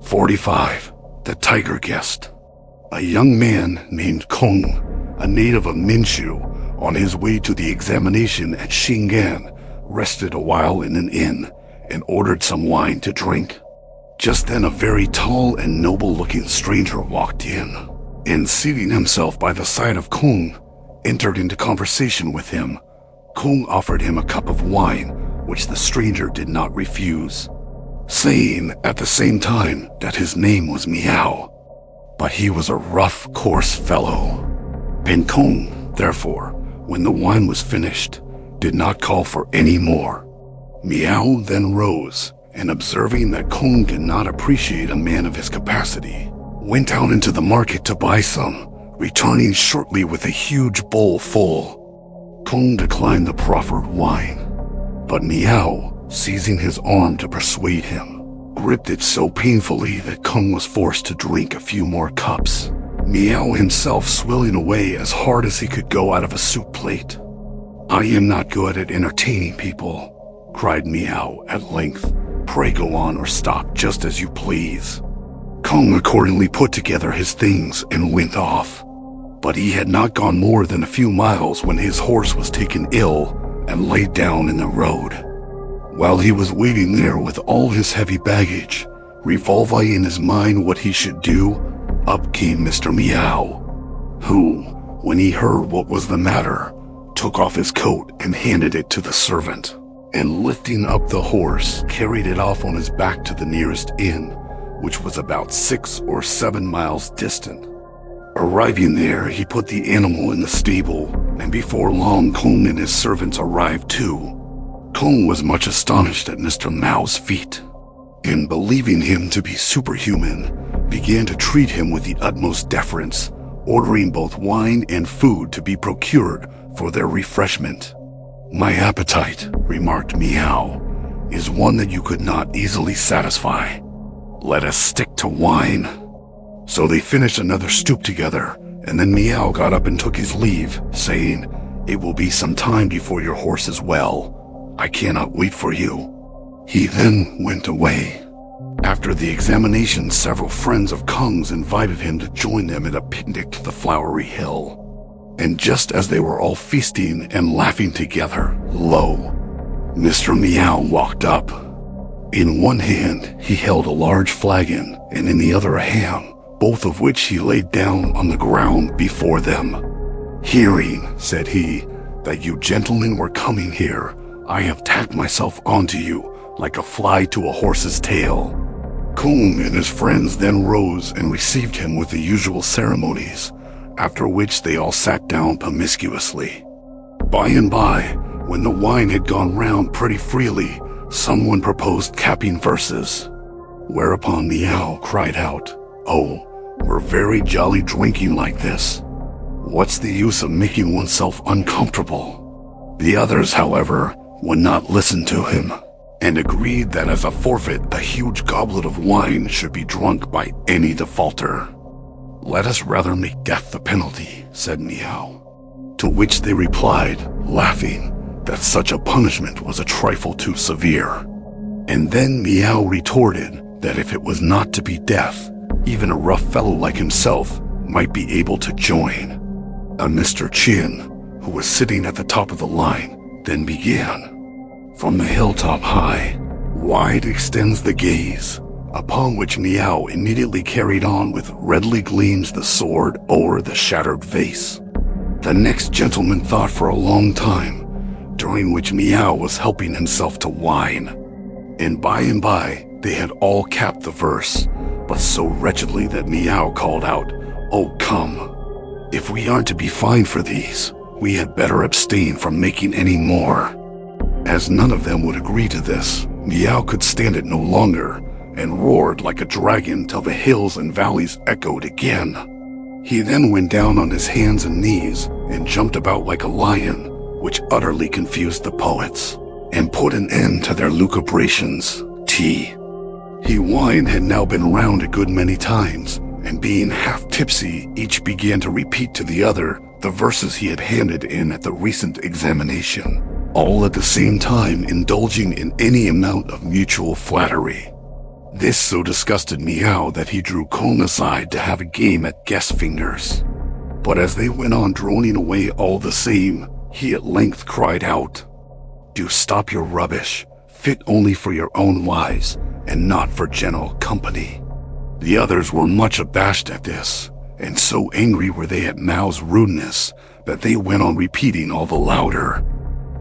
45. The Tiger Guest. A young man named Kong, a native of Minshu, on his way to the examination at Xing'an, rested a while in an inn and ordered some wine to drink. Just then a very tall and noble-looking stranger walked in, and seating himself by the side of Kong, entered into conversation with him. Kong offered him a cup of wine, which the stranger did not refuse, saying at the same time that his name was Miao, but he was a rough, coarse fellow. And Kong, therefore, when the wine was finished, did not call for any more. Miao then rose, and observing that Kong did not appreciate a man of his capacity, went out into the market to buy some, returning shortly with a huge bowl full. Kong declined the proffered wine, but Miao, seizing his arm to persuade him, gripped it so painfully that Kong was forced to drink a few more cups, Miao himself swilling away as hard as he could go out of a soup plate. "I am not good at entertaining people," cried Miao at length. "Pray go on or stop just as you please." Kong accordingly put together his things and went off. But he had not gone more than a few miles when his horse was taken ill and laid down in the road. While he was waiting there with all his heavy baggage, revolving in his mind what he should do, up came Mr. Miao, who, when he heard what was the matter, took off his coat and handed it to the servant, and lifting up the horse, carried it off on his back to the nearest inn, which was about 6 or 7 miles distant. Arriving there, he put the animal in the stable, and before long Kong and his servants arrived too. Kong was much astonished at Mr. Miao's feat, and believing him to be superhuman, began to treat him with the utmost deference, ordering both wine and food to be procured for their refreshment. "My appetite," remarked Miao, "is one that you could not easily satisfy. Let us stick to wine." So they finished another stoop together, and then Miao got up and took his leave, saying, "It will be some time before your horse is well. I cannot wait for you." He then went away. After the examination, several friends of Kong's invited him to join them at a picnic to the Flowery Hill. And just as they were all feasting and laughing together, lo, Mr. Miao walked up. In one hand he held a large flagon, and in the other a ham, both of which he laid down on the ground before them. "Hearing," said he, "that you gentlemen were coming here, I have tacked myself onto you like a fly to a horse's tail." Kong and his friends then rose and received him with the usual ceremonies, after which they all sat down promiscuously. By and by, when the wine had gone round pretty freely, someone proposed capping verses, whereupon Miao cried out, "Oh, we're very jolly drinking like this. What's the use of making oneself uncomfortable?" The others, however, would not listen to him, and agreed that as a forfeit a huge goblet of wine should be drunk by any defaulter. "Let us rather make death the penalty," said Miao. To which they replied, laughing, that such a punishment was a trifle too severe. And then Miao retorted that if it was not to be death, even a rough fellow like himself might be able to join. A Mr. Chin, who was sitting at the top of the line, then began. "From the hilltop high, wide extends the gaze," upon which Miao immediately carried on with "redly gleams the sword o'er the shattered vase." The next gentleman thought for a long time, during which Miao was helping himself to wine. And by they had all capped the verse, but so wretchedly that Miao called out, "Oh, come. If we aren't to be fined for these, we had better abstain from making any more." As none of them would agree to this, Miao could stand it no longer, and roared like a dragon till the hills and valleys echoed again. He then went down on his hands and knees and jumped about like a lion, which utterly confused the poets, and put an end to their lucubrations. Wine had now been round a good many times, and being half tipsy, each began to repeat to the other the verses he had handed in at the recent examination, all at the same time indulging in any amount of mutual flattery. This so disgusted Meow that he drew Kong aside to have a game at guess fingers. But as they went on droning away all the same, he at length cried out, "Do stop your rubbish, fit only for your own wives, and not for general company." The others were much abashed at this, and so angry were they at Mao's rudeness that they went on repeating all the louder.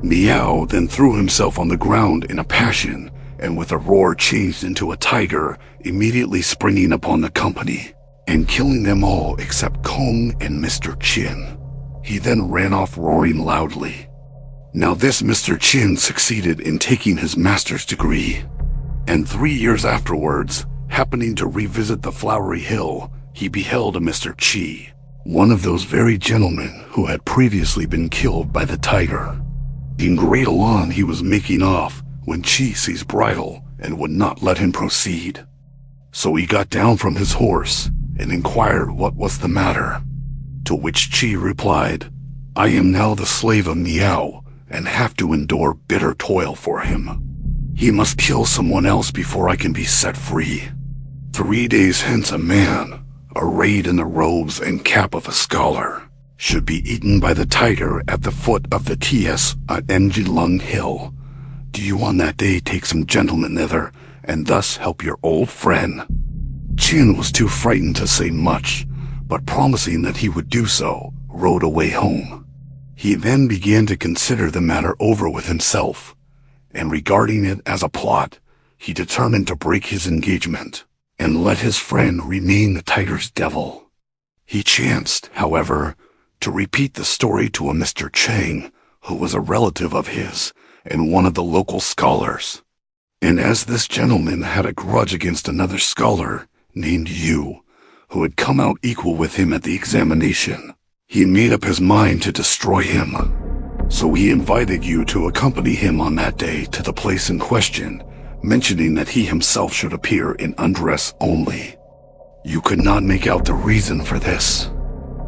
Meow then threw himself on the ground in a passion, and with a roar changed into a tiger, immediately springing upon the company, and killing them all except Kong and Mr. Qin. He then ran off roaring loudly. Now this Mr. Qin succeeded in taking his master's degree, and 3 years afterwards, happening to revisit the Flowery Hill, he beheld a Mr. Qi, one of those very gentlemen who had previously been killed by the tiger. In great alarm he was making off when Qi seized bridle and would not let him proceed. So he got down from his horse and inquired what was the matter, to which Qi replied, "I am now the slave of Meow and have to endure bitter toil for him. He must kill someone else before I can be set free. 3 days hence a man, arrayed in the robes and cap of a scholar, should be eaten by the tiger at the foot of the Ts at Enjilung Hill. Do you on that day take some gentlemen thither, and thus help your old friend?" Qin was too frightened to say much, but promising that he would do so, rode away home. He then began to consider the matter over with himself, and regarding it as a plot, he determined to break his engagement and let his friend remain the tiger's devil. He chanced, however, to repeat the story to a Mr. Chang, who was a relative of his and one of the local scholars. And as this gentleman had a grudge against another scholar named Yu, who had come out equal with him at the examination, he made up his mind to destroy him. So he invited Yu to accompany him on that day to the place in question, mentioning that he himself should appear in undress only. Yu could not make out the reason for this,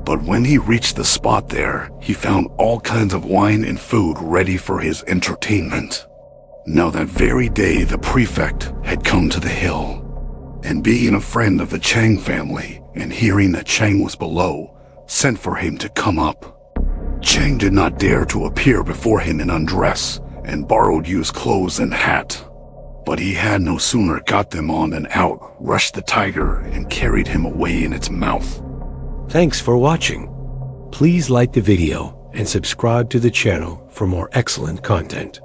but when he reached the spot there, he found all kinds of wine and food ready for his entertainment. Now that very day the prefect had come to the hill, and being a friend of the Chang family, and hearing that Chang was below, sent for him to come up. Chang did not dare to appear before him in undress, and borrowed Yu's clothes and hat. But he had no sooner got them on than out rushed the tiger and carried him away in its mouth. Thanks for watching. Please like the video and subscribe to the channel for more excellent content.